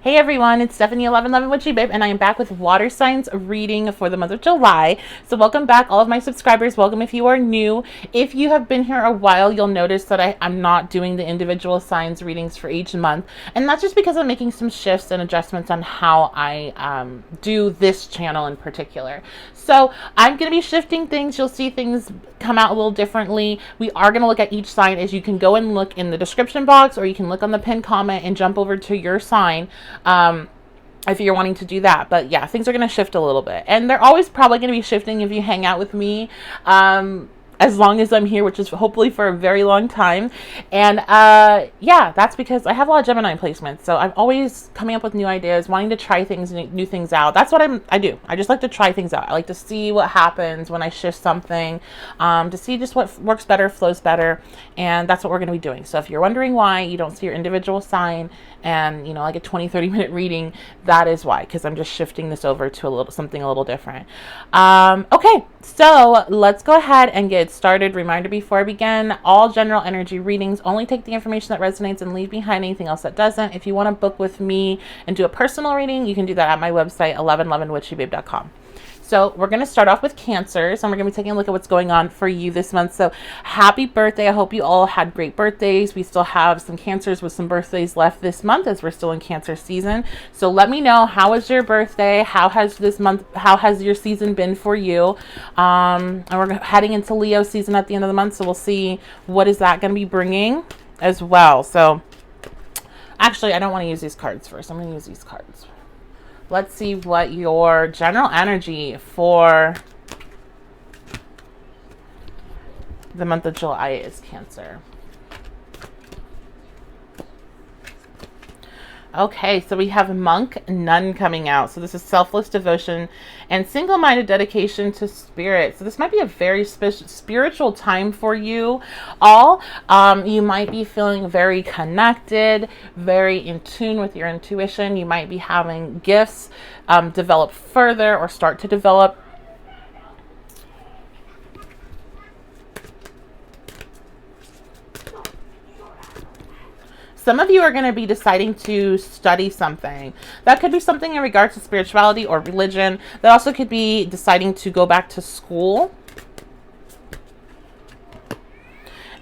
Hey everyone, it's Stephanie 1111 Witchy Babe, and I am back with water signs reading for the month of July. So welcome back, all of my subscribers. Welcome if you are new. If you have been here a while, you'll notice that I'm not doing the individual signs readings for each month, and that's just because I'm making some shifts and adjustments on how I do this channel in particular. So I'm going to be shifting things. You'll see things come out a little differently. We are going to look at each sign, as you can go and look in the description box, or you can look on the pinned comment and jump over to your sign if you're wanting to do that. But yeah, things are going to shift a little bit, and they're always probably going to be shifting if you hang out with me as long as I'm here, which is hopefully for a very long time. And yeah, that's because I have a lot of Gemini placements, so I'm always coming up with new ideas, wanting to try things, new things out. That's what I do. I just like to try things out. I like to see what happens when I shift something, to see just what works better, flows better, and that's what we're going to be doing. So if you're wondering why you don't see your individual sign and like a 20-30 minute reading, that is why, because I'm just shifting this over to something a little different. Okay, so let's go ahead and get started. Reminder before I begin, all general energy readings only take the information that resonates and leave behind anything else that doesn't. If you want to book with me and do a personal reading, you can do that at my website 1111witchybabe.com. So we're going to start off with Cancers, and we're going to be taking a look at what's going on for you this month. So happy birthday. I hope you all had great birthdays. We still have some Cancers with some birthdays left this month, as we're still in Cancer season. So let me know, how was your birthday? How has your season been for you? And we're heading into Leo season at the end of the month, so we'll see what is that going to be bringing as well. So actually, I don't want to use these cards first. I'm going to use these cards. Let's see what your general energy for the month of July is, Cancer. Okay, so we have Monk Nun coming out. So this is selfless devotion and single-minded dedication to spirit. So this might be a very spiritual time for you all. You might be feeling very connected, very in tune with your intuition. You might be having gifts develop further or start to develop. Some of you are going to be deciding to study something. That could be something in regards to spirituality or religion. That also could be deciding to go back to school.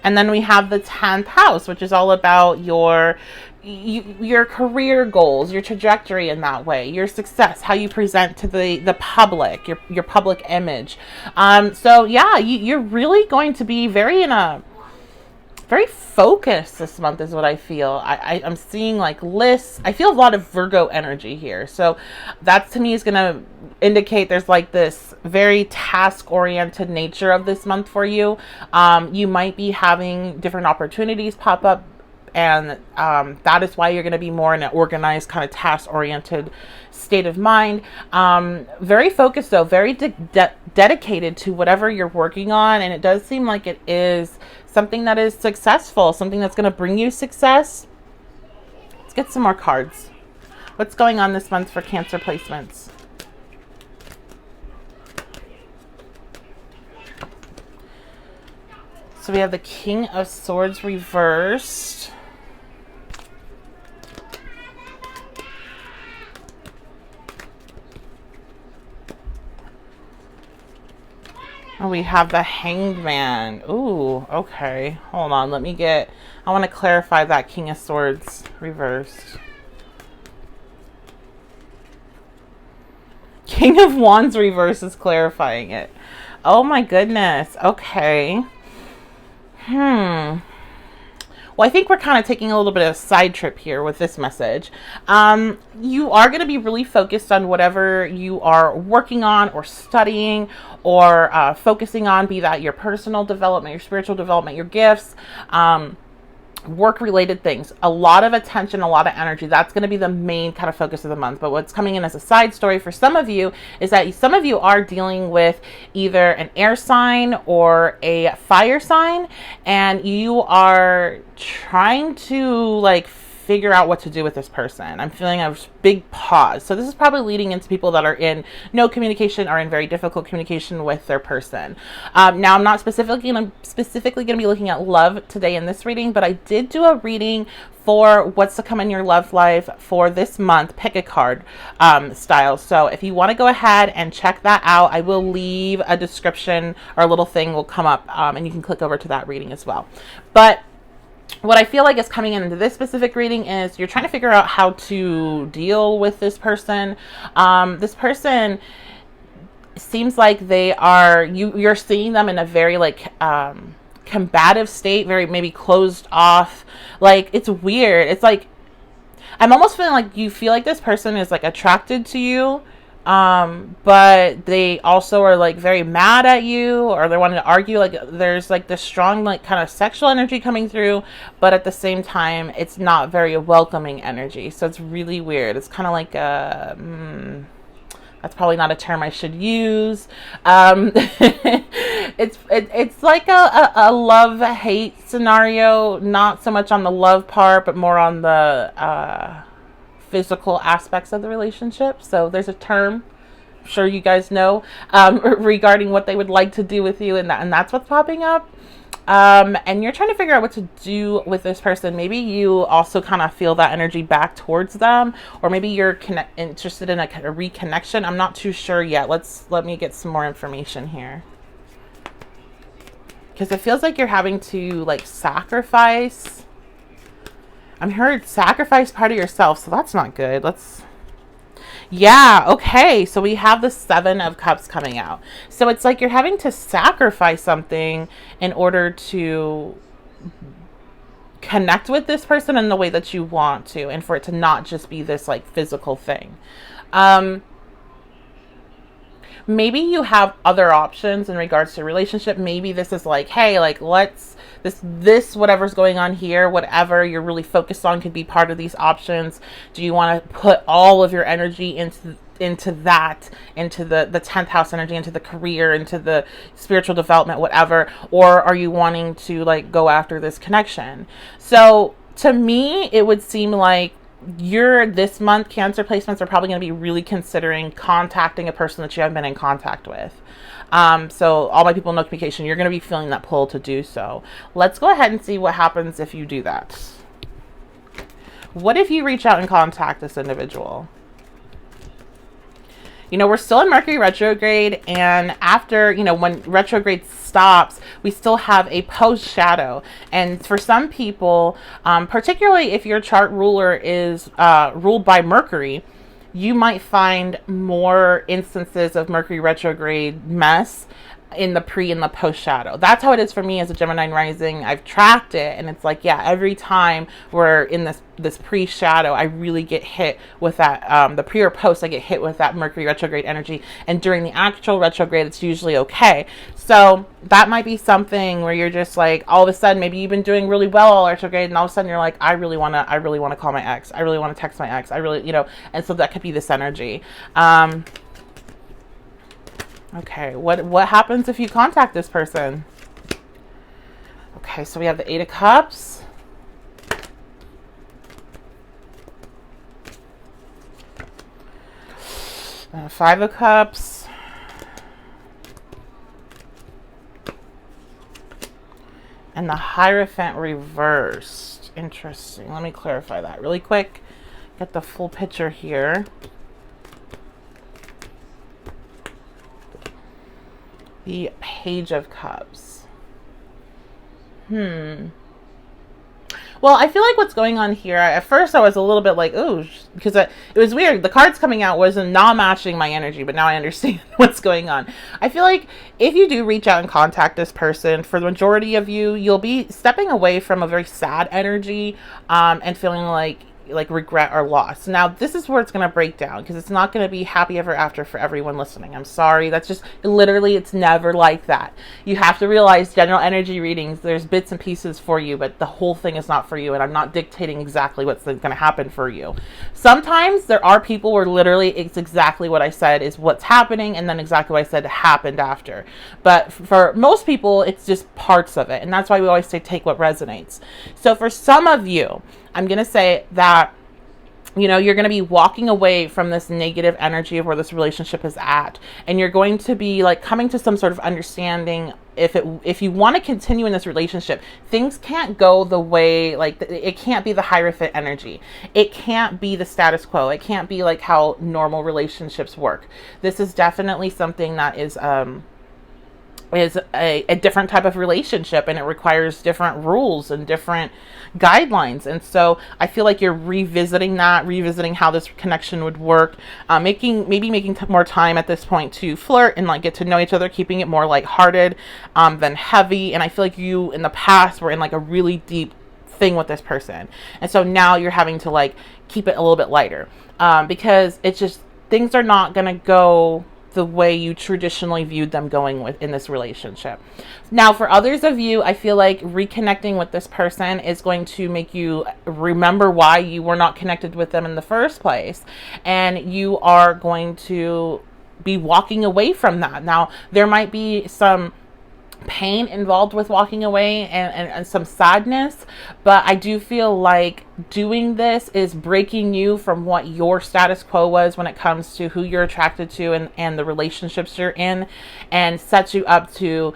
And then we have the 10th house, which is all about your career goals, your trajectory in that way, your success, how you present to the public, your public image. So yeah, you're really going to be very focused this month is what I feel. I'm seeing like lists. I feel a lot of Virgo energy here. So that to me is going to indicate there's like this very task-oriented nature of this month for you. You might be having different opportunities pop up, and that is why you're going to be more in an organized, kind of task-oriented state of mind. Very focused though, very dedicated to whatever you're working on, and it does seem like it is something that is successful, something that's going to bring you success. Let's get some more cards. What's going on this month for Cancer placements? So we have the King of Swords reversed. Oh, we have the Hanged Man. Ooh, okay. Hold on, I want to clarify that King of Swords reversed. King of Wands reverse is clarifying it. Oh my goodness. Okay. Well, I think we're kind of taking a little bit of a side trip here with this message. You are going to be really focused on whatever you are working on or studying or focusing on, be that your personal development, your spiritual development, your gifts, work-related things. A lot of attention, a lot of energy. That's going to be the main kind of focus of the month. But what's coming in as a side story for some of you is that some of you are dealing with either an air sign or a fire sign, and you are trying to like figure out what to do with this person. I'm feeling a big pause. So this is probably leading into people that are in no communication or in very difficult communication with their person. Now, I'm not specifically going to be looking at love today in this reading, but I did do a reading for what's to come in your love life for this month, pick a card style. So if you want to go ahead and check that out, I will leave a description, or a little thing will come up, and you can click over to that reading as well. But what I feel like is coming into this specific reading is you're trying to figure out how to deal with this person. This person seems like they are, you're seeing them in a very like combative state, very maybe closed off. Like, it's weird. It's like, I'm almost feeling like you feel like this person is like attracted to you, but they also are like very mad at you, or they want to argue. Like, there's like this strong like kind of sexual energy coming through, but at the same time it's not very welcoming energy. So it's really weird. It's kind of like a that's probably not a term I should use. It's like a love-hate scenario, not so much on the love part, but more on the physical aspects of the relationship. So there's a term, I'm sure you guys know, regarding what they would like to do with you, and that's what's popping up. And you're trying to figure out what to do with this person. Maybe you also kind of feel that energy back towards them, or maybe you're interested in a reconnection. I'm not too sure yet. Let me get some more information here, because it feels like you're having to like sacrifice. I'm heard sacrifice part of yourself, so that's not good. Yeah, okay, so we have the 7 of Cups coming out. So it's like you're having to sacrifice something in order to connect with this person in the way that you want to, and for it to not just be this like physical thing. Maybe you have other options in regards to a relationship. Maybe this is like, hey, like this whatever's going on here, whatever you're really focused on could be part of these options. Do you want to put all of your energy into the 10th house energy, into the career, into the spiritual development, whatever, or are you wanting to like go after this connection? So to me, it would seem like this month, Cancer placements are probably going to be really considering contacting a person that you haven't been in contact with. So all my people in no communication, you're going to be feeling that pull to do so. Let's go ahead and see what happens if you do that. What if you reach out and contact this individual? You know, we're still in Mercury retrograde, and after, you know, when retrograde stops, we still have a post shadow. And for some people, particularly if your chart ruler is ruled by Mercury, you might find more instances of Mercury retrograde mess in the pre and the post shadow. That's how it is for me as a Gemini rising. I've tracked it, and it's like, yeah, every time we're in this pre shadow, I really get hit with that, the pre or post, I get hit with that Mercury retrograde energy, and during the actual retrograde, it's usually okay. So that might be something where you're just like, all of a sudden, maybe you've been doing really well all retrograde, and all of a sudden you're like, I really want to call my ex, I really want to text my ex, I really, you know, and so that could be this energy. Okay, what happens if you contact this person? Okay, so we have the 8 of Cups. And a 5 of Cups. And the Hierophant reversed. Interesting. Let me clarify that really quick. Get the full picture here. The Page of Cups. Well, I feel like what's going on here, at first I was a little bit like, ooh, because it was weird. The cards coming out wasn't not matching my energy, but now I understand what's going on. I feel like if you do reach out and contact this person, for the majority of you, you'll be stepping away from a very sad energy, and feeling like regret or loss. Now, this is where it's going to break down, because it's not going to be happy ever after for everyone listening. I'm sorry. That's just literally, it's never like that. You have to realize general energy readings, there's bits and pieces for you, but the whole thing is not for you. And I'm not dictating exactly what's going to happen for you. Sometimes there are people where literally it's exactly what I said is what's happening, and then exactly what I said happened after. But for most people, it's just parts of it. And that's why we always say take what resonates. So for some of you, I'm going to say that, you know, you're going to be walking away from this negative energy of where this relationship is at, and you're going to be like coming to some sort of understanding. If you want to continue in this relationship, things can't go the way, like, it can't be the Hierophant energy. It can't be the status quo. It can't be like how normal relationships work. This is definitely something that is a different type of relationship, and it requires different rules and different guidelines. And so I feel like you're revisiting how this connection would work, making more time at this point to flirt and like get to know each other, keeping it more lighthearted than heavy. And I feel like you in the past were in like a really deep thing with this person, and so now you're having to like keep it a little bit lighter, because it's just, things are not going to go the way you traditionally viewed them going with in this relationship. Now, for others of you, I feel like reconnecting with this person is going to make you remember why you were not connected with them in the first place, and you are going to be walking away from that. Now, there might be some pain involved with walking away and some sadness, but I do feel like doing this is breaking you from what your status quo was when it comes to who you're attracted to and the relationships you're in, and sets you up to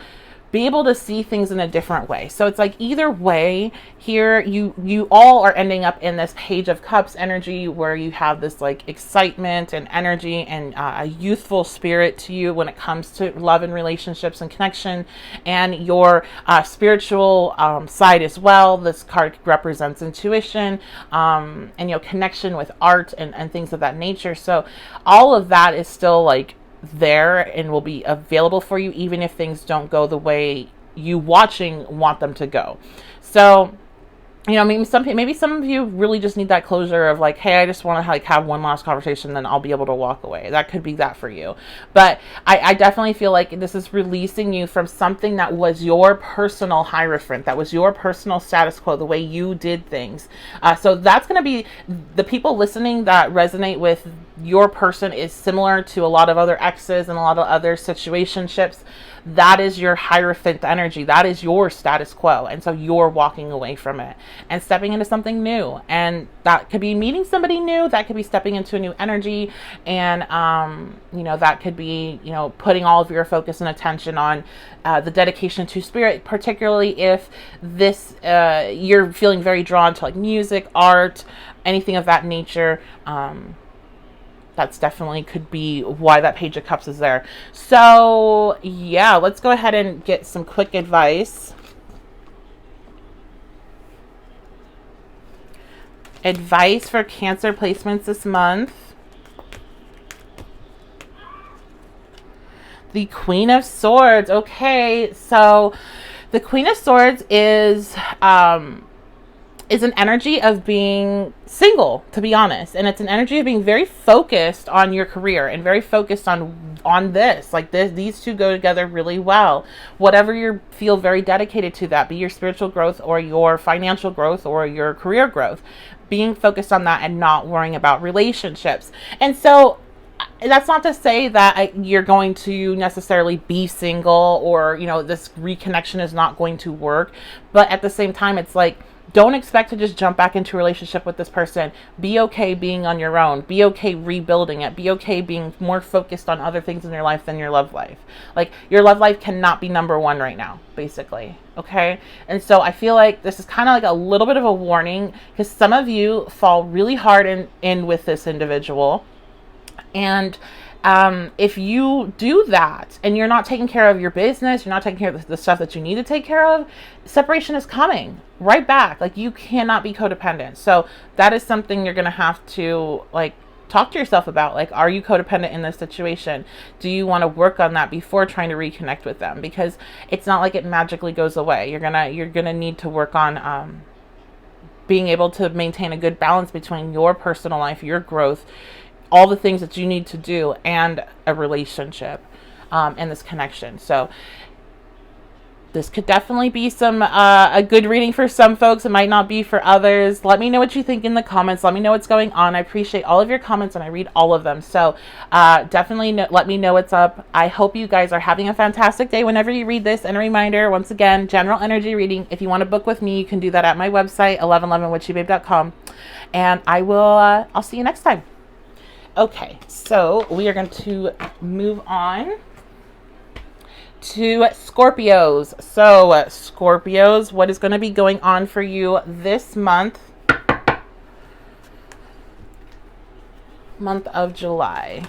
be able to see things in a different way. So it's like either way here, you all are ending up in this Page of Cups energy where you have this like excitement and energy and a youthful spirit to you when it comes to love and relationships and connection, and your spiritual side as well. This card represents intuition, and, you know, connection with art and things of that nature. So all of that is still like there and will be available for you, even if things don't go the way you watching want them to go. So, you know, maybe some of you really just need that closure of like, hey, I just want to like have one last conversation, then I'll be able to walk away. That could be that for you. But I definitely feel like this is releasing you from something that was your personal Hierophant, that was your personal status quo, the way you did things. So that's going to be the people listening that resonate with your person is similar to a lot of other exes and a lot of other situationships. That is your Hierophant energy. That is your status quo. And so you're walking away from it and stepping into something new. And that could be meeting somebody new. That could be stepping into a new energy. And, you know, that could be, you know, putting all of your focus and attention on the dedication to spirit, particularly if this, you're feeling very drawn to like music, art, anything of that nature. That's definitely could be why that Page of Cups is there. So yeah, let's go ahead and get some quick advice. Advice for Cancer placements this month. The Queen of Swords. Okay, so the Queen of Swords is an energy of being single, to be honest, and it's an energy of being very focused on your career and very focused on this. Like these two go together really well. Whatever you feel very dedicated to, that be your spiritual growth or your financial growth or your career growth, being focused on that and not worrying about relationships. And so that's not to say that you're going to necessarily be single, or, you know, this reconnection is not going to work, but at the same time, it's like, don't expect to just jump back into a relationship with this person. Be okay being on your own. Be okay rebuilding it. Be okay being more focused on other things in your life than your love life. Like, your love life cannot be number one right now, basically. Okay? And so I feel like this is kind of like a little bit of a warning, because some of you fall really hard in with this individual. And if you do that and you're not taking care of your business, you're not taking care of the stuff that you need to take care of, separation is coming right back. Like, you cannot be codependent. So that is something you're going to have to like talk to yourself about. Like, are you codependent in this situation? Do you want to work on that before trying to reconnect with them? Because it's not like it magically goes away. You're gonna need to work on being able to maintain a good balance between your personal life, your growth, all the things that you need to do, and a relationship, and this connection. So This could definitely be some a good reading for some folks. It might not be for others. Let me know what you think in the comments. Let me know what's going on. I appreciate all of your comments and I read all of them. So definitely let me know what's up. I hope you guys are having a fantastic day whenever you read this. And a reminder, once again, general energy reading. If you want to book with me, you can do that at my website, 1111witchybabe.com. And I'll see you next time. Okay, so we are going to move on to Scorpios. So Scorpios, what is going to be going on for you this month of July?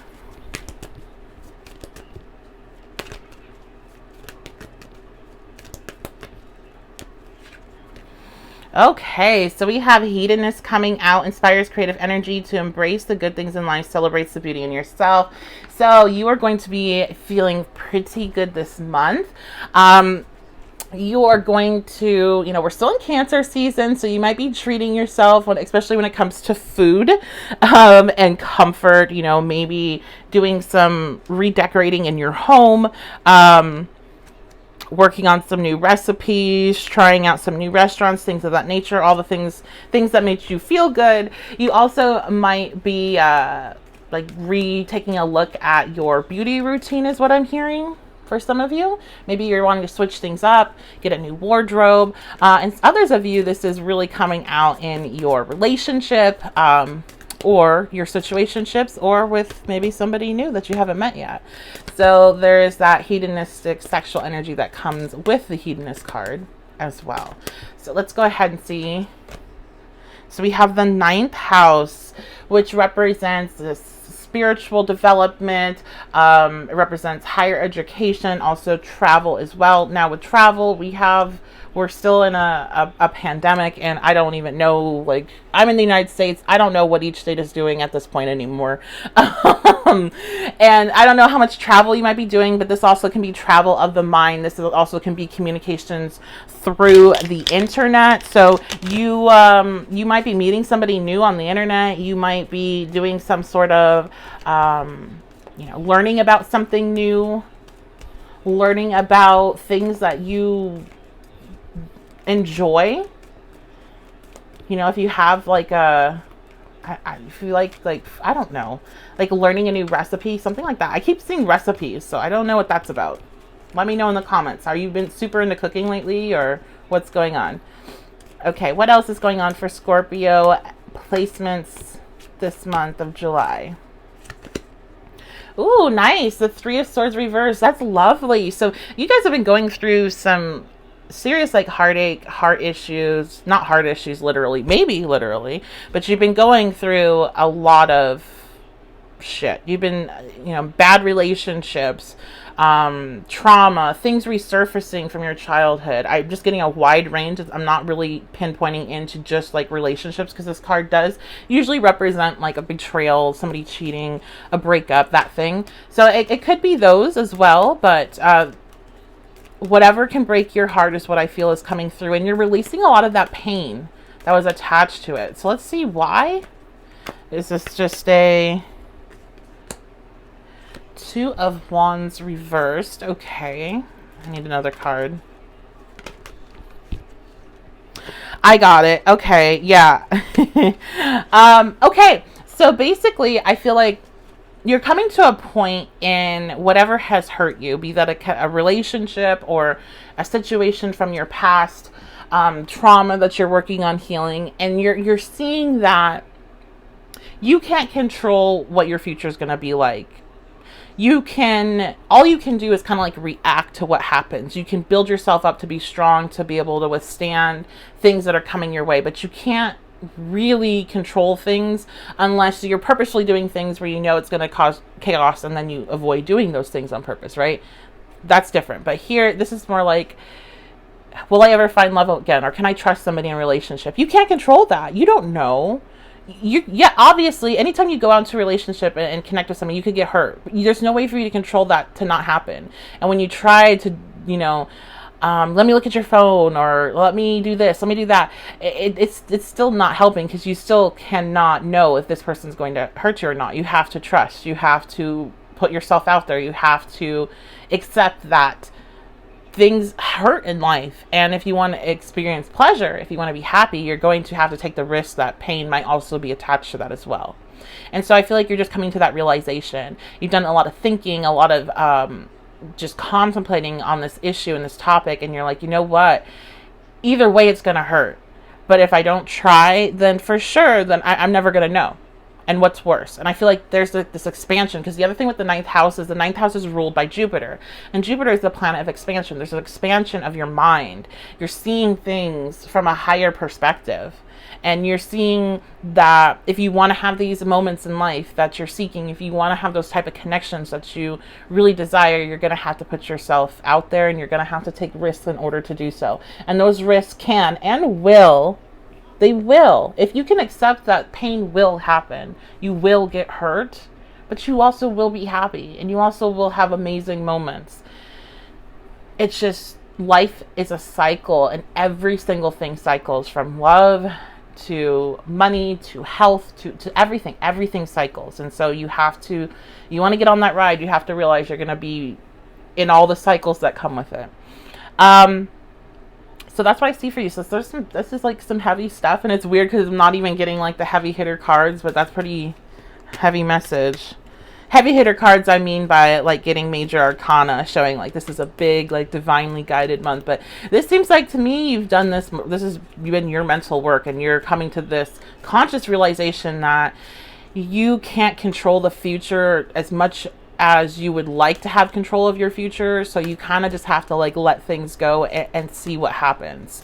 Okay, so we have hedonist coming out, inspires creative energy to embrace the good things in life, celebrates the beauty in yourself. So you are going to be feeling pretty good this month. You are going to, we're still in Cancer season, so you might be treating yourself, especially when it comes to food and comfort, maybe doing some redecorating in your home, working on some new recipes, trying out some new restaurants, things of that nature, all the things that make you feel good. You also might be taking a look at your beauty routine is what I'm hearing for some of you. Maybe you're wanting to switch things up, get a new wardrobe. And others of you, this is really coming out in your relationship, or your situationships, or with maybe somebody new that you haven't met yet. So there is that hedonistic sexual energy that comes with the hedonist card as well. So let's go ahead and see. So we have the 9th house, which represents this spiritual development. It represents higher education, also travel as well. Now with travel, we're still in a pandemic, and I don't even know, I'm in the United States. I don't know what each state is doing at this point anymore. And I don't know how much travel you might be doing, but this also can be travel of the mind. This also can be communications through the internet. So you might be meeting somebody new on the internet. You might be doing some sort of, learning about something new, learning about things that you enjoy. If you have if you I don't know, learning a new recipe, something like that. I keep seeing recipes, so I don't know what that's about. Let me know in the comments. Are you been super into cooking lately, or what's going on? Okay, what else is going on for Scorpio placements this month of July? Ooh, nice. The 3 of Swords reversed. That's lovely. So you guys have been going through some serious heartache, heart issues, not heart issues literally, maybe literally, but you've been going through a lot of shit. You've been, bad relationships, trauma, things resurfacing from your childhood. I'm just getting a wide range. I'm not really pinpointing into just relationships, because this card does usually represent a betrayal, somebody cheating, a breakup, that thing. So it could be those as well, but whatever can break your heart is what I feel is coming through, and you're releasing a lot of that pain that was attached to it. So let's see why. Is this just a 2 of Wands reversed? Okay, I need another card. I got it. Okay, yeah. Okay, so basically I feel like you're coming to a point in whatever has hurt you, be that a relationship or a situation from your past, trauma that you're working on healing, and you're seeing that you can't control what your future is going to be like. All you can do is kind of react to what happens. You can build yourself up to be strong, to be able to withstand things that are coming your way, but you can't really control things unless you're purposely doing things where it's going to cause chaos, and then you avoid doing those things on purpose, right? That's different. But here, this is more will I ever find love again, or can I trust somebody in a relationship? You can't control that. You don't know. Obviously, anytime you go out into a relationship and connect with somebody, you could get hurt. There's no way for you to control that to not happen. And when you try to, let me look at your phone, or let me do this, let me do that, it's still not helping, because you still cannot know if this person's going to hurt you or not. You have to trust. You have to put yourself out there. You have to accept that things hurt in life. And if you want to experience pleasure, if you want to be happy, you're going to have to take the risk that pain might also be attached to that as well. And so I feel like you're just coming to that realization. You've done a lot of thinking, a lot of just contemplating on this issue and this topic. And you're like, you know what? Either way, it's going to hurt. But if I don't try, then for sure, then I'm never going to know. And what's worse? And I feel like there's this expansion, because the other thing with the ninth house is the ninth house is ruled by Jupiter. And Jupiter is the planet of expansion. There's an expansion of your mind. You're seeing things from a higher perspective. And you're seeing that if you want to have these moments in life that you're seeking, if you want to have those type of connections that you really desire, you're going to have to put yourself out there, and you're going to have to take risks in order to do so. And those risks can and will, they will. If you can accept that pain will happen, you will get hurt, but you also will be happy, and you also will have amazing moments. It's just, life is a cycle, and every single thing cycles, from love to money to health to everything. Everything cycles. And so you want to get on that ride, you have to realize you're going to be in all the cycles that come with it. So that's what I see for you. So this is like some heavy stuff, and it's weird because I'm not even getting like the heavy hitter cards, but that's pretty heavy message. Heavy hitter cards, I mean by like getting major arcana, showing like this is a big, like divinely guided month. But this seems like, to me, you've done this. This has been your mental work, and you're coming to this conscious realization that you can't control the future as much as you would like to have control of your future. So you kind of just have to like let things go and see what happens.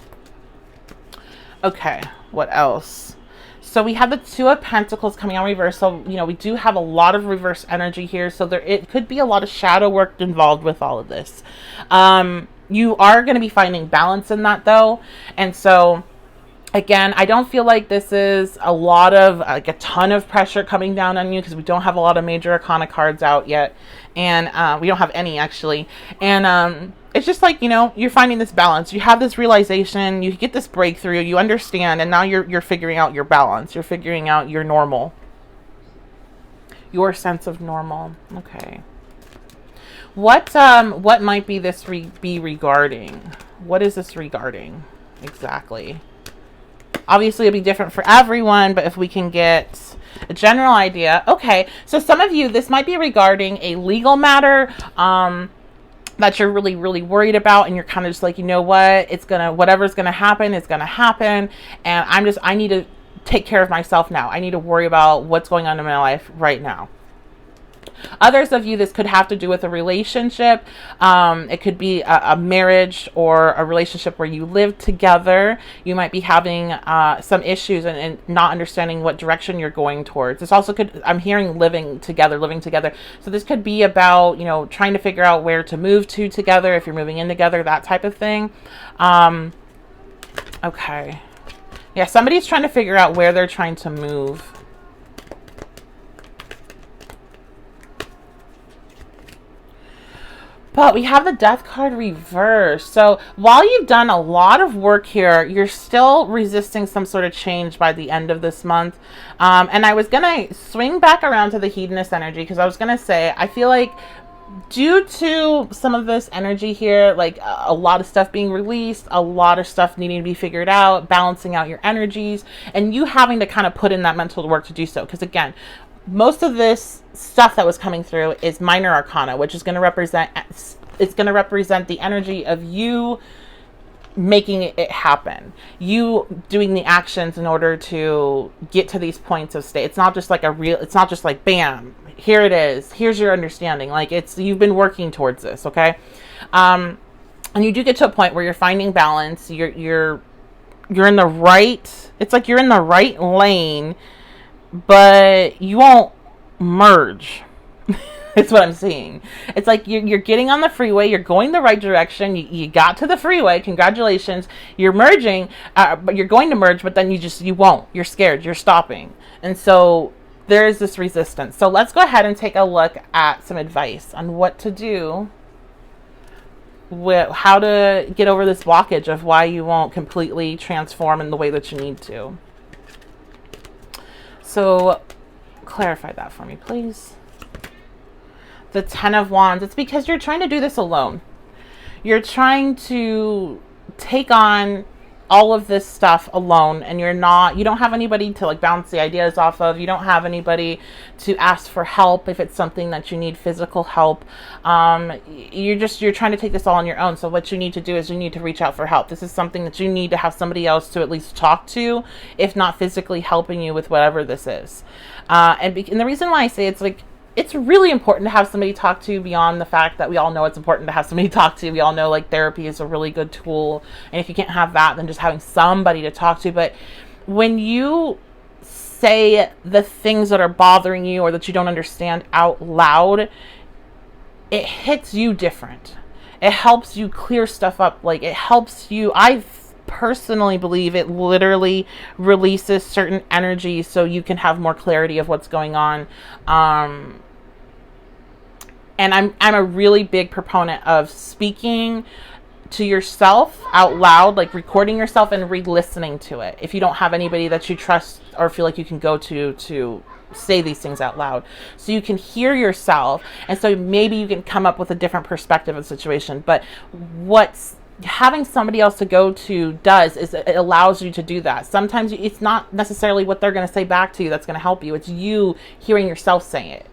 Okay, what else? So we have the Two of Pentacles coming out reverse. So, we do have a lot of reverse energy here. So it could be a lot of shadow work involved with all of this. You are going to be finding balance in that, though. And so, again, I don't feel like this is a lot of, like a ton of pressure coming down on you, because we don't have a lot of major arcana cards out yet. And we don't have any, actually. And it's just like, you're finding this balance. You have this realization, you get this breakthrough, you understand, and now you're figuring out your balance. You're figuring out your normal. Your sense of normal. Okay. What might be this be regarding? What is this regarding exactly? Obviously, it'll be different for everyone, but if we can get a general idea. Okay, so some of you, this might be regarding a legal matter that you're really, really worried about, and you're kind of just like, you know what, whatever's gonna happen is gonna happen, and I need to take care of myself now. I need to worry about what's going on in my life right now. Others of you, this could have to do with a relationship. It could be a marriage or a relationship where you live together. You might be having some issues and not understanding what direction you're going towards. This also I'm hearing living together. So this could be about, trying to figure out where to move to together, if you're moving in together, that type of thing. Okay. Yeah, somebody's trying to figure out where they're trying to move. But we have the Death card reversed. So while you've done a lot of work here, you're still resisting some sort of change by the end of this month. And I was going to swing back around to the hedonist energy, because I was going to say, I feel like due to some of this energy here, like a lot of stuff being released, a lot of stuff needing to be figured out, balancing out your energies, and you having to kind of put in that mental work to do so. Because again, most of this stuff that was coming through is minor arcana, which is going to represent, the energy of you making it happen, you doing the actions in order to get to these points of state. It's not just like bam, here it is, here's your understanding. Like you've been working towards this. Okay. And you do get to a point where you're finding balance. You're in the right, it's like you're in the right lane, but you won't merge. It's what I'm seeing. It's like you're getting on the freeway, you're going the right direction, you got to the freeway, congratulations, you're merging, but you're going to merge, but then you won't. You're scared, you're stopping. And so there is this resistance. So let's go ahead and take a look at some advice on what to do, how to get over this blockage of why you won't completely transform in the way that you need to. So clarify that for me, please. The Ten of Wands. It's because you're trying to do this alone. you're trying to take on all of this stuff alone, and you don't have anybody to like bounce the ideas off of. You don't have anybody to ask for help if it's something that you need physical help. You're trying to take this all on your own. So what you need to do is you need to reach out for help. This is something that you need to have somebody else to at least talk to, if not physically helping you with whatever this is. And the reason why I say it's really important to have somebody talk to, beyond the fact that we all know it's important to have somebody talk to. We all know like therapy is a really good tool. And if you can't have that, then just having somebody to talk to. But when you say the things that are bothering you or that you don't understand out loud, it hits you different. It helps you clear stuff up. Like it helps you. I personally believe it literally releases certain energy so you can have more clarity of what's going on. And I'm a really big proponent of speaking to yourself out loud, like recording yourself and re-listening to it. If you don't have anybody that you trust or feel like you can go to say these things out loud, so you can hear yourself, and so maybe you can come up with a different perspective of the situation. But what's having somebody else to go to does is it allows you to do that. Sometimes it's not necessarily what they're going to say back to you that's going to help you. It's you hearing yourself say it.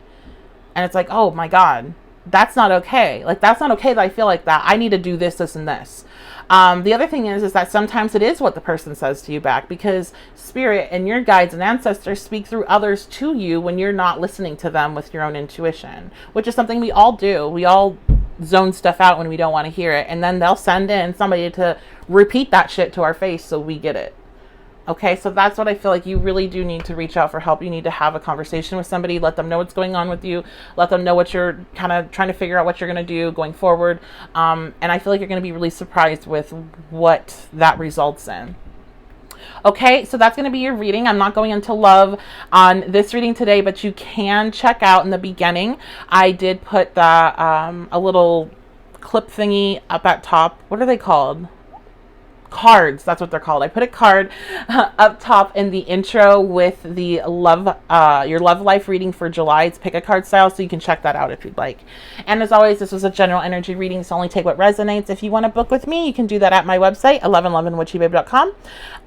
And it's like, oh my God, that's not okay. Like, that's not okay that I feel like that. I need to do this, this, and this. The other thing is that sometimes it is what the person says to you back, because spirit and your guides and ancestors speak through others to you when you're not listening to them with your own intuition, which is something we all do. We all zone stuff out when we don't want to hear it. And then they'll send in somebody to repeat that shit to our face so we get it. Okay, so that's what I feel like you really do need to reach out for help. You need to have a conversation with somebody, let them know what's going on with you, let them know what you're kind of trying to figure out what you're going to do going forward. And I feel like you're going to be really surprised with what that results in. Okay, so that's going to be your reading. I'm not going into love on this reading today, but you can check out in the beginning. I did put the a little clip thingy up at top. What are they called? Cards, that's what they're called. I put a card up top in the intro with the love your love life reading for July. It's pick a card style, so you can check that out if you'd like. And as always, this was a general energy reading, so only take what resonates. If you want to book with me, you can do that at my website, 1111witchybabe.com.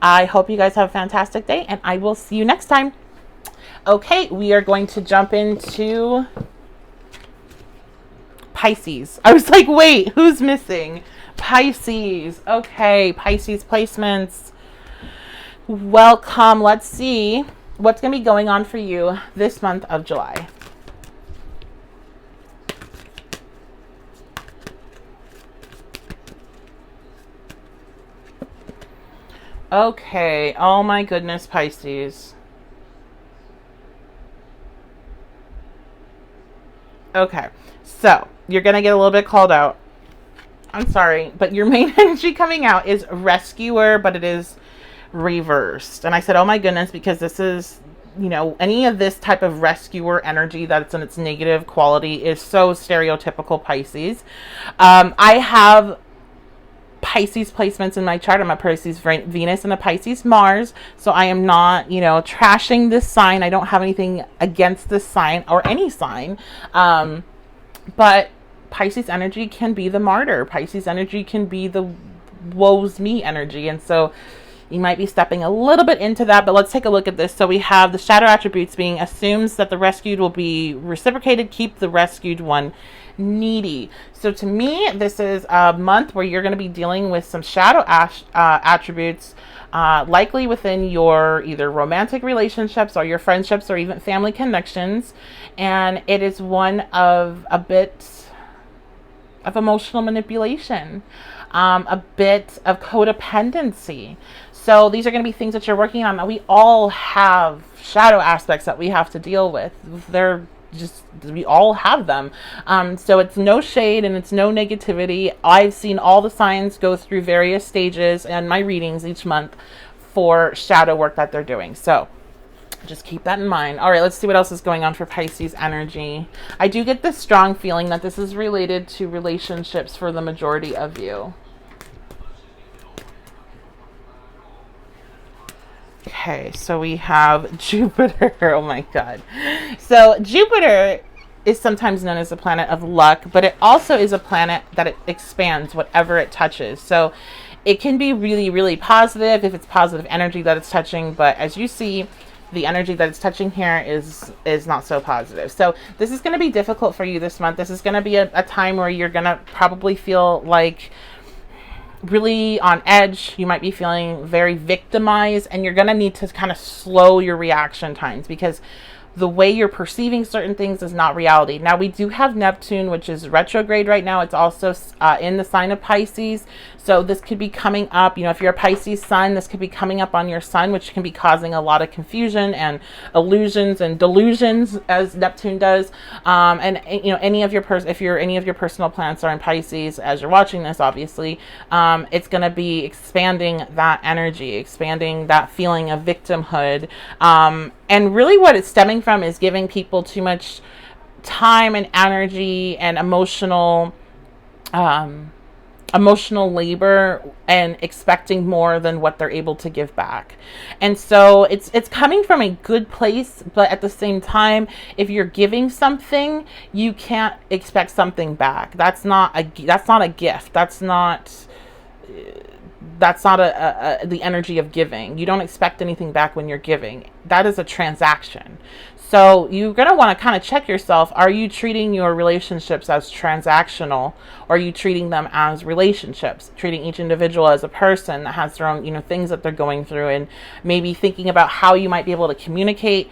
I hope you guys have a fantastic day, and I will see you next time. Okay, we are going to jump into Pisces. I was like, wait, who's missing? Pisces. Okay, Pisces placements. Welcome. Let's see what's going to be going on for you this month of July. Okay. Oh my goodness, Pisces. Okay. So, you're going to get a little bit called out. I'm sorry, but your main energy coming out is rescuer, but it is reversed. And I said, oh my goodness, because this is, you know, any of this type of rescuer energy that's in its negative quality is so stereotypical Pisces. I have Pisces placements in my chart. I'm a Pisces Venus and a Pisces Mars. So I am not, you know, trashing this sign. I don't have anything against this sign or any sign. But Pisces energy can be the martyr. Pisces energy can be the woe's me energy. And so you might be stepping a little bit into that, but let's take a look at this. So we have the shadow attributes being assumes that the rescued will be reciprocated, keep the rescued one needy. So to me, this is a month where you're going to be dealing with some shadow attributes, likely within your either romantic relationships or your friendships or even family connections. And it is one of a bit of emotional manipulation, a bit of codependency. So these are going to be things that you're working on. Now, we all have shadow aspects that we have to deal with. We all have them. So it's no shade and it's no negativity. I've seen all the signs go through various stages in my readings each month for shadow work that they're doing. So just keep that in mind. All right, let's see what else is going on for Pisces energy. I do get this strong feeling that this is related to relationships for the majority of you. Okay, so we have Jupiter. Oh my God. So Jupiter is sometimes known as a planet of luck, but it also is a planet that it expands whatever it touches. So it can be really, really positive if it's positive energy that it's touching. But as you see, the energy that it's touching here is not so positive. So this is going to be difficult for you this month. This is going to be a time where you're going to probably feel like really on edge. You might be feeling very victimized, and you're going to need to kind of slow your reaction times, because the way you're perceiving certain things is not reality. Now, we do have Neptune, which is retrograde right now. It's also in the sign of Pisces. So this could be coming up, you know, if you're a Pisces sun, this could be coming up on your sun, which can be causing a lot of confusion and illusions and delusions, as Neptune does. And you know, if any of your personal planets are in Pisces, as you're watching this, obviously, it's going to be expanding that energy, expanding that feeling of victimhood. And really what it's stemming from is giving people too much time and energy and emotional labor, and expecting more than what they're able to give back. And so it's coming from a good place, but at the same time, if you're giving something, you can't expect something back. That's not a gift. That's not the energy of giving. You don't expect anything back when you're giving. That is a transaction. So you're going to want to kind of check yourself. Are you treating your relationships as transactional, or are you treating them as relationships, treating each individual as a person that has their own, you know, things that they're going through, and maybe thinking about how you might be able to communicate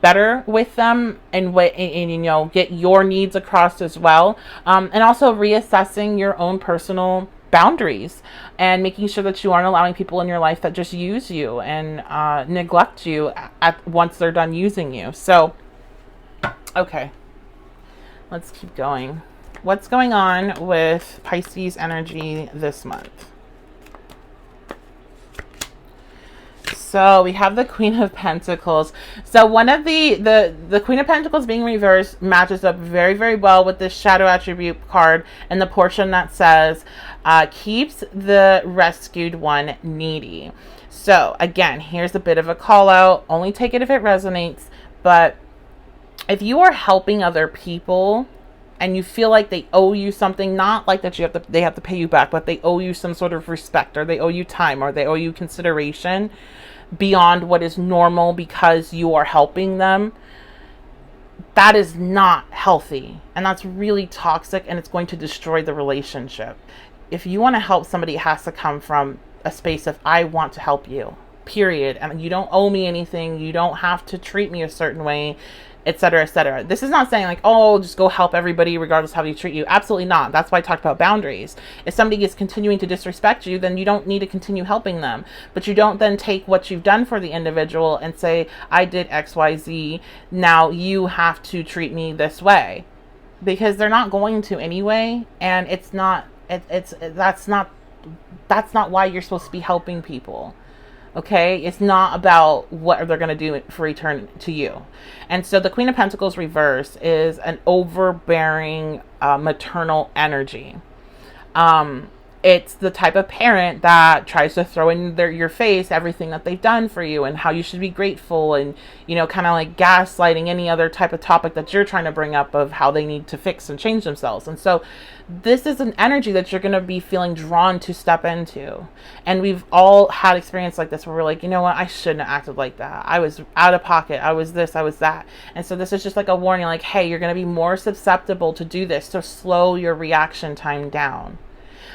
better with them, and you know, get your needs across as well. And also reassessing your own personal boundaries, and making sure that you aren't allowing people in your life that just use you and neglect you once they're done using you. So, okay, let's keep going. What's going on with Pisces energy this month? So we have the Queen of Pentacles. So one of the Queen of Pentacles being reversed matches up very, very well with this shadow attribute card, and the portion that says keeps the rescued one needy. So again, here's a bit of a call out. Only take it if it resonates. But if you are helping other people and you feel like they owe you something, not like that they have to pay you back, but they owe you some sort of respect, or they owe you time, or they owe you consideration beyond what is normal because you are helping them, that is not healthy, and that's really toxic, and it's going to destroy the relationship. If you want to help somebody, it has to come from a space of, I want to help you, period, and you don't owe me anything, you don't have to treat me a certain way, etc., etc. This is not saying like, oh, just go help everybody regardless of how they treat you. Absolutely not. That's why I talked about boundaries. If somebody is continuing to disrespect you, then you don't need to continue helping them. But you don't then take what you've done for the individual and say, I did XYZ, now you have to treat me this way. Because they're not going to anyway, and that's not why you're supposed to be helping people. Okay, it's not about what they're going to do for return to you. And so the Queen of Pentacles reverse is an overbearing maternal energy. It's the type of parent that tries to throw in your face everything that they've done for you and how you should be grateful, and, you know, kind of like gaslighting any other type of topic that you're trying to bring up of how they need to fix and change themselves. And so this is an energy that you're going to be feeling drawn to step into. And we've all had experience like this where we're like, you know what, I shouldn't have acted like that. I was out of pocket. I was this, I was that. And so this is just like a warning, like, hey, you're going to be more susceptible to do this. So slow your reaction time down.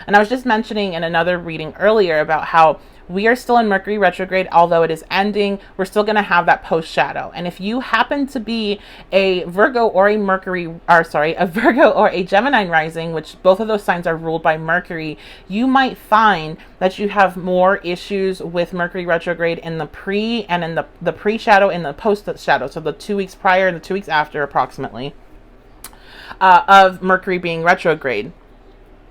And I was just mentioning in another reading earlier about how we are still in Mercury retrograde, although it is ending, we're still going to have that post shadow. And if you happen to be a Virgo or a Virgo or a Gemini rising, which both of those signs are ruled by Mercury, you might find that you have more issues with Mercury retrograde in the pre and in the pre shadow and the post shadow. So the 2 weeks prior and the 2 weeks after, approximately, of Mercury being retrograde.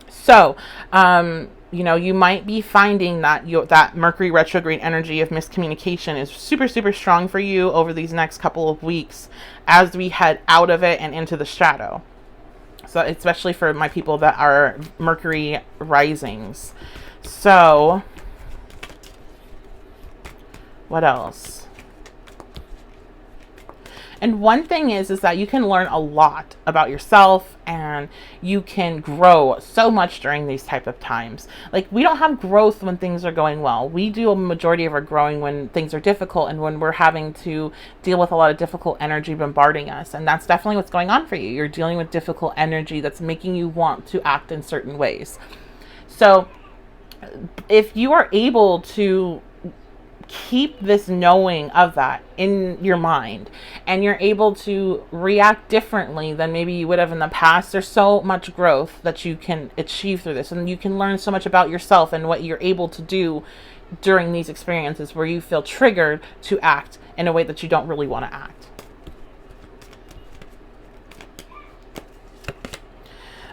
So, you know, you might be finding that that Mercury retrograde energy of miscommunication is super, super strong for you over these next couple of weeks as we head out of it and into the shadow. So, especially for my people that are Mercury risings. So, what else? And one thing is that you can learn a lot about yourself, and you can grow so much during these type of times. Like, we don't have growth when things are going well. We do a majority of our growing when things are difficult and when we're having to deal with a lot of difficult energy bombarding us. And that's definitely what's going on for you. You're dealing with difficult energy that's making you want to act in certain ways. So if you are able to keep this knowing of that in your mind, and you're able to react differently than maybe you would have in the past, there's so much growth that you can achieve through this, and you can learn so much about yourself and what you're able to do during these experiences where you feel triggered to act in a way that you don't really want to act.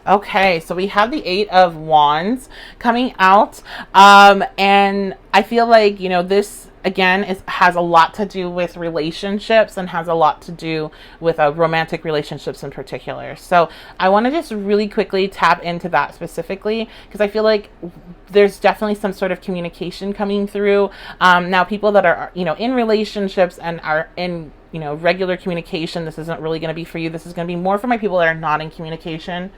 Okay, so we have the Eight of Wands coming out, and I feel like, you know, this again has a lot to do with relationships, and has a lot to do with romantic relationships in particular. So I want to just really quickly tap into that specifically, because I feel like there's definitely some sort of communication coming through. Now, people that are, you know, in relationships and are in, you know, regular communication, this isn't really going to be for you. This is going to be more for my people that are not in communication.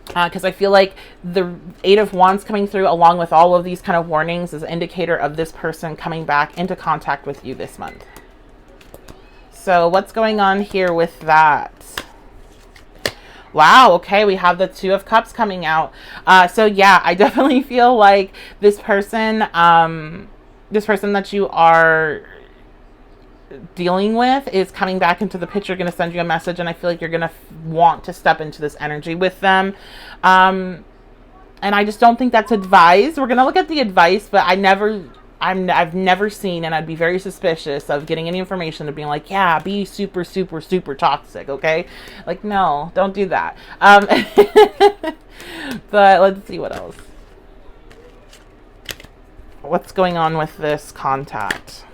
Because I feel like the Eight of Wands coming through along with all of these kind of warnings is an indicator of this person coming back into contact with you this month. So what's going on here with that? Wow, okay, we have the Two of Cups coming out. So yeah, I definitely feel like this person that you are dealing with is coming back into the picture, going to send you a message, and I feel like you're going to want to step into this energy with them. And I just don't think that's advised. We're going to look at the advice, but I've never seen, and I'd be very suspicious of getting any information of being like, yeah, be super, super, super toxic, okay? Like, no, don't do that. But let's see what else. What's going on with this contact?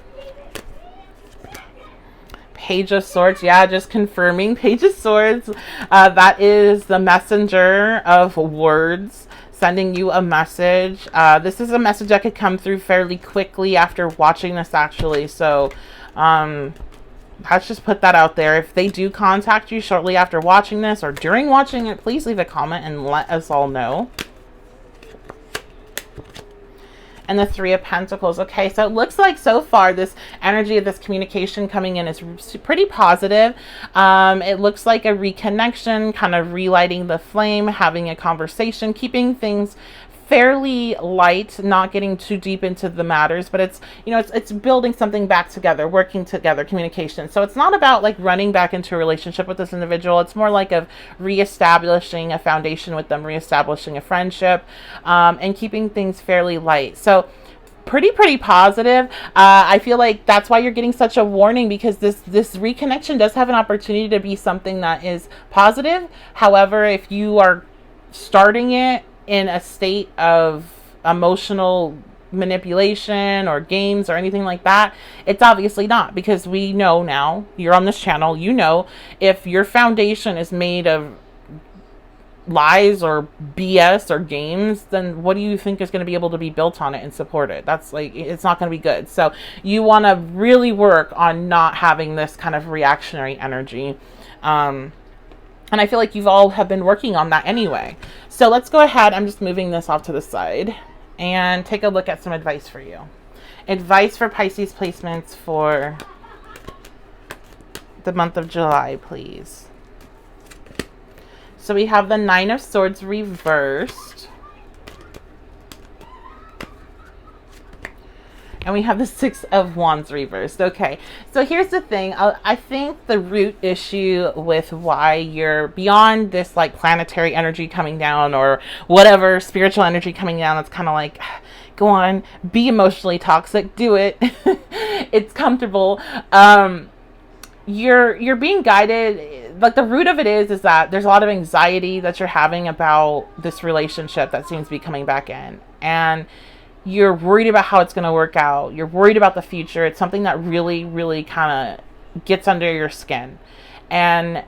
Page of Swords. Yeah, just confirming. Page of Swords. That is the messenger of words sending you a message. This is a message that could come through fairly quickly after watching this, actually. So let's just put that out there. If they do contact you shortly after watching this or during watching it, please leave a comment and let us all know. And the Three of Pentacles. Okay, so it looks like so far this energy of this communication coming in is pretty positive. It looks like a reconnection, kind of relighting the flame, having a conversation, keeping things fairly light, not getting too deep into the matters, but it's, you know, it's building something back together, working together, communication. So it's not about like running back into a relationship with this individual. It's more like of reestablishing a foundation with them, reestablishing a friendship, and keeping things fairly light. So pretty positive. I feel like that's why you're getting such a warning, because this reconnection does have an opportunity to be something that is positive. However, if you are starting it in a state of emotional manipulation or games or anything like that, it's obviously not, because we know now, you're on this channel, you know, if your foundation is made of lies or BS or games, then what do you think is going to be able to be built on it and support it? That's like, it's not going to be good. So you want to really work on not having this kind of reactionary energy. And I feel like you've all have been working on that anyway. So let's go ahead. I'm just moving this off to the side and take a look at some advice for you. Advice for Pisces placements for the month of July, please. So we have the Nine of Swords reversed. And we have the Six of Wands reversed. Okay, so here's the thing. I think the root issue with why you're beyond this like planetary energy coming down or whatever spiritual energy coming down, that's kind of like, go on, be emotionally toxic, do it. It's comfortable. You're being guided. Like, the root of it is that there's a lot of anxiety that you're having about this relationship that seems to be coming back in. And you're worried about how it's going to work out. You're worried about the future. It's something that really, really kind of gets under your skin. And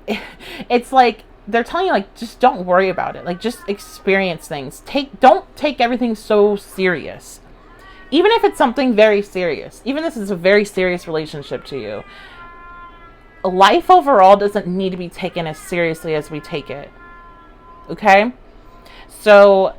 it's like, they're telling you, like, just don't worry about it. Like, just experience things. Don't take everything so serious. even if it's something very serious, even if this is a very serious relationship to you, life overall doesn't need to be taken as seriously as we take it. Okay? So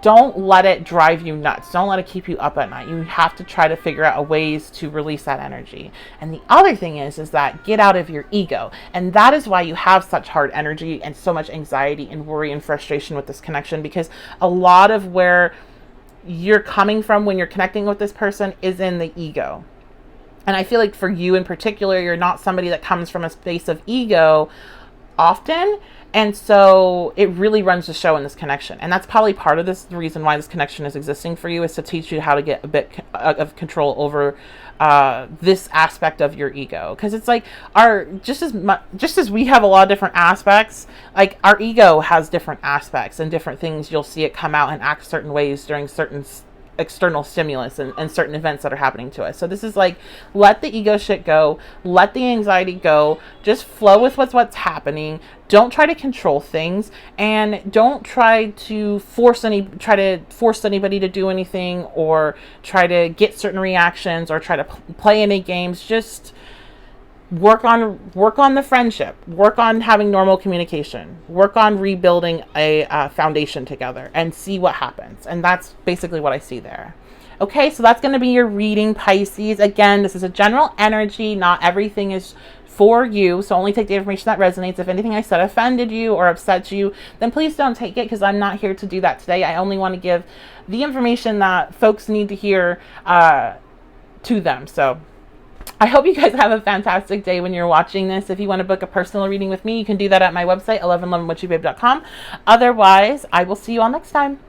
don't let it drive you nuts. Don't let it keep you up at night. You have to try to figure out ways to release that energy. And the other thing is that get out of your ego. And that is why you have such hard energy and so much anxiety and worry and frustration with this connection, because a lot of where you're coming from when you're connecting with this person is in the ego. And I feel like for you in particular, you're not somebody that comes from a space of ego often. And so it really runs the show in this connection. And that's probably part of the reason why this connection is existing for you, is to teach you how to get a bit of control over this aspect of your ego. Because it's like just as we have a lot of different aspects, like our ego has different aspects and different things. You'll see it come out and act certain ways during certain external stimulus and certain events that are happening to us. So this is like, let the ego shit go, let the anxiety go, just flow with what's happening. Don't try to control things, and don't try to force anybody to do anything, or try to get certain reactions, or try to play any games. Just work on the friendship, work on having normal communication, work on rebuilding a foundation together, and see what happens. And that's basically what I see there. Okay, so that's going to be your reading, Pisces. Again, this is a general energy. Not everything is for you, so only take the information that resonates. If anything I said offended you or upset you, then please don't take it, because I'm not here to do that today. I only want to give the information that folks need to hear to them. So I hope you guys have a fantastic day when you're watching this. If you want to book a personal reading with me, you can do that at my website, 1111witchybabe.com. Otherwise, I will see you all next time.